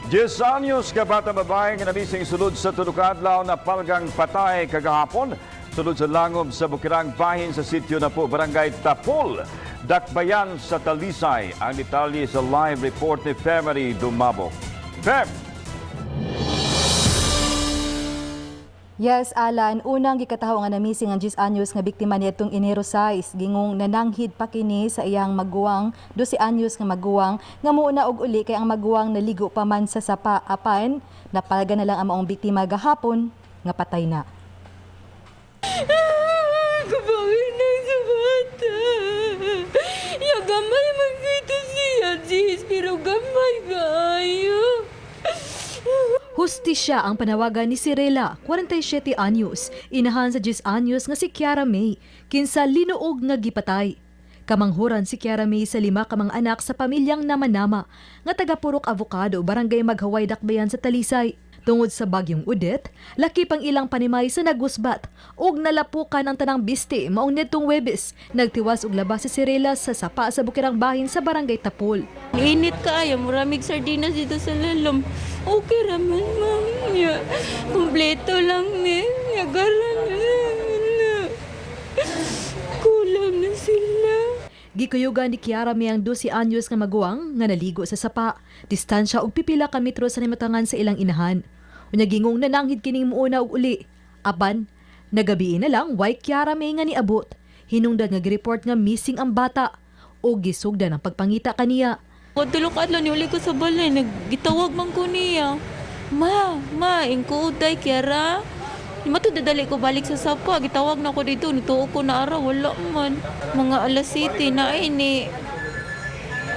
10 anyos ka bata babae nga nabising sulod sa tulukadlaw na palgang patay kagahapon. Sulod sa langob sa Bukirang bahin sa sitio na po Barangay Tapol, Dakbayan sa Talisay. Ang detalye sa live report ni Femery Dumabo. Fem! Yes, Alan, unang gikataho nga namising ang 10 anyos nga biktima niadtong Enero 6, gingong nananghid pa kini sa iyang maguwang, 12 anyos nga maguwang nga muuna og uli kay ang maguwang naligo pa man sa sapa apan napalga na lang ang maong biktima gahapon nga patay na. Kabawin na sa bata. Yung gamay magkita siya, Jis, pero gamay kayo. Hustisya ang panawagan ni Cirela, 47 anyos, inahan sa 10 anyos nga si Kiara May, kinsa linuog nga gipatay. Kamanghuran si Kiara May sa 5 kamang anak sa pamilyang Namanama, nga taga Purok Avocado, Barangay Maghaway, Dakbayan sa Talisay. Tungod sa bagyong Udet, laki pang ilang panimay sa nagusbat ug nalapukan ang tanang biste maong nitong Huwebes. Nagtiwas og labas si Cirela sa sapa sa Bukirang bahin sa Barangay Tapol. Init kaayo, maraming sardinas dito sa lalom. Okay raman, mami. Kompleto lang, ni. Yagaran na. Kulang na sila. Gikuyugan ni Kiara May ang 12 anyos nga maguwang nga naligo sa sapa. Distansya og pipila ka metro sa nimatangan sa ilang inahan. Unya gingong nananghid kining muuna og uli. Apan, nagabi na lang why Kiara May nga niabot. Hinungdan nga gireport nga missing ang bata o gisugdan ang pagpangita kaniya. Tulok adlaw ni uli ko sa balay, nagitawag man ko niya. Ma, ingkuuday, Kiara. Mato dadali ko balik sa sapa, gitawag na ko dito, nituo ko na araw, wala man. Mga alas 7 na ini.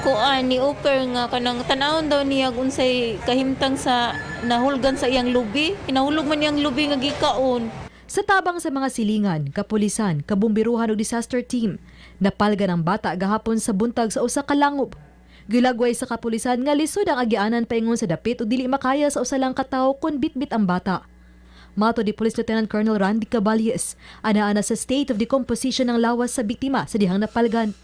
Kuan ni Oper nga kanang tanawon daw niya unsay kahimtang sa nahulgan sa iyang lubi. Hinahulog man iyang lubi nga gikaon. Sa tabang sa mga silingan, kapulisan, kabumbiruhan o disaster team, napalgan ang bata gahapon sa buntag sa usa ka langob. Gilagway sa kapulisan nga lisod ang agianan paingon sa dapit o dili makaya sa usa lang ka tawo kun bitbit ang bata. Mato di Police Lieutenant Colonel Randy Caballes, ana sa state of decomposition ng lawas sa biktima sa dihang napalgan.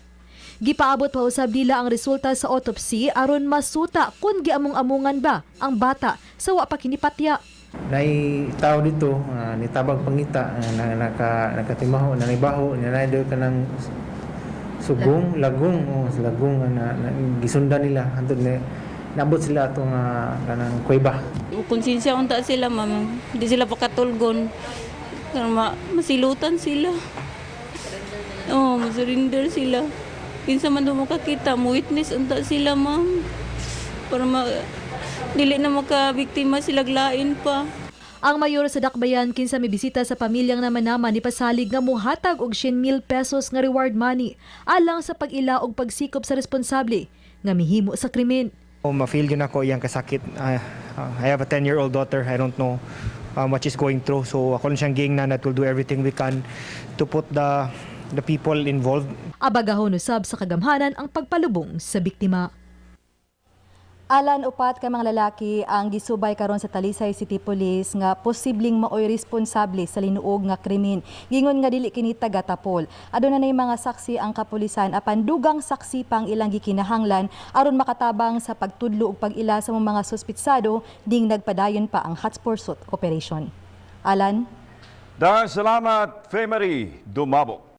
Gipaabot pa usab nila ang resulta sa autopsy aron masuta kung giamong-amungan ba ang bata sa wa pa kinipatya. Nay tao dito nitabag pangita nakatimaho nanibaho nanay ka ng sugong lagong na gisundan nila hantod na nabot sila atong kanang kuweba. Konsensya unta sila, ma'am. Hindi sila pakatulgon. Masilutan sila. Masurinder sila. Kinsa man doon makakita, witness unta sila, ma'am. Para dili na makabiktima sila glain pa. Ang mayor sa Dakbayan kinsa may bisita sa pamilyang Namanama ni pasalig nga mohatag og 100,000 pesos nga reward money alang sa pag-ila og pagsikop sa responsable nga mihimo sa krimen. Ma-feel yun ako iyang kasakit. I have a 10-year-old daughter. I don't know what she's going through. So ako lang siyang giingnan that we'll do everything we can to put the people involved. Abagahon usab sa kagamhanan ang pagpalubong sa biktima. Alan, upat ka mga lalaki ang gisubay karon sa Talisay City Police nga posibleng maoy responsable sa linuog nga krimen. Gingon nga dili kini taga Tapol. Aduna nay mga saksi ang kapulisan apan dugang saksi pang ilang gikinahanglan aron makatabang sa pagtudlo ug pag-ila sa mga suspitsado ding nagpadayon pa ang hot pursuit operation. Alan? Dahil salamat, Femery Dumabo.